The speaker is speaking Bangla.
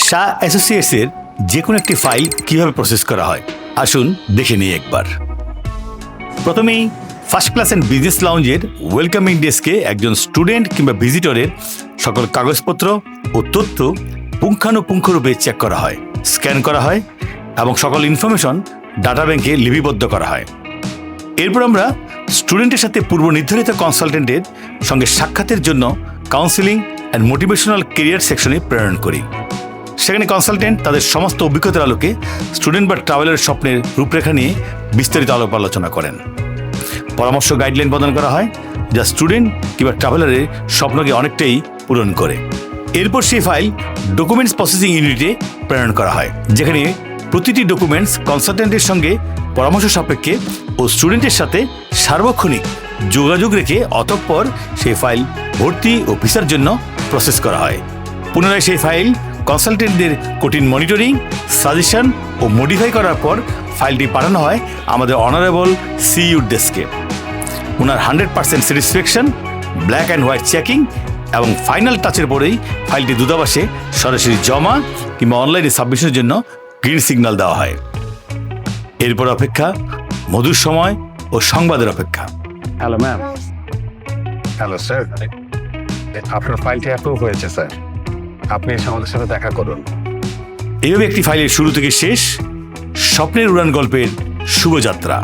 শাহ অ্যাসোসিয়েটসের যে কোনো একটি ফাইল কিভাবে প্রসেস করা হয় আসুন দেখে নিই একবার। প্রথমেই ফার্স্ট ক্লাস অ্যান্ড বিজনেস লাউঞ্জের ওয়েলকামিং ডেস্কে একজন স্টুডেন্ট কিংবা ভিজিটরের সকল কাগজপত্র ও তথ্য পুঙ্খানুপুঙ্খরূপে চেক করা হয়, স্ক্যান করা হয় এবং সকল ইনফরমেশন ডাটা ব্যাংকে লিপিবদ্ধ করা হয়। এরপর আমরা স্টুডেন্টের সাথে পূর্ব নির্ধারিত কনসালটেন্টের সঙ্গে সাক্ষাতের জন্য কাউন্সিলিং অ্যান্ড মোটিভেশনাল কেরিয়ার সেকশনে প্রেরণ করি। সেখানে কনসালটেন্ট তাদের সমস্ত অভিজ্ঞতার আলোকে স্টুডেন্ট বা ট্রাভেলের স্বপ্নের রূপরেখা নিয়ে বিস্তারিত আলাপ আলোচনা করেন। পরামর্শ গাইডলাইন প্রদান করা হয় যা স্টুডেন্ট কিংবা ট্রাভেলারের স্বপ্নকে অনেকটাই পূরণ করে। এরপর সেই ফাইল ডকুমেন্টস প্রসেসিং ইউনিটে প্রেরণ করা হয়, যেখানে প্রতিটি ডকুমেন্টস কনসালটেন্টের সঙ্গে পরামর্শ সাপেক্ষে ও স্টুডেন্টের সাথে সার্বক্ষণিক যোগাযোগ রেখে অতঃপর সেই ফাইল ভর্তি ও ভিসার জন্য প্রসেস করা হয়। পুনরায় সেই ফাইল কনসালটেন্টদের কঠিন মনিটরিং, সাজেশন ও মডিফাই করার পর ফাইলটি পাঠানো হয় আমাদের অনারেবল সিইউর ডেস্কে। ওনার 100% satisfaction, black and white checking এবং ফাইনাল টাচের পরেই ফাইলটি দূতাবাসে সরাসরি জমা কিংবা অনলাইনে সাবমিশনের জন্য গ্রিন সিগন্যাল দেওয়া হয়। এরপর অপেক্ষা, মধুর সময় ও সংবাদের অপেক্ষা। Hello ma'am. হ্যালো স্যার, আপনার ফাইলটি অ্যাপ্রুভ হয়েছে স্যার, আপনি এসে আমাদের সাথে দেখা করুন। এইভাবে একটি ফাইলের শুরু থেকে শেষ স্বপ্নের উড়ান গল্পের শুভযাত্রা।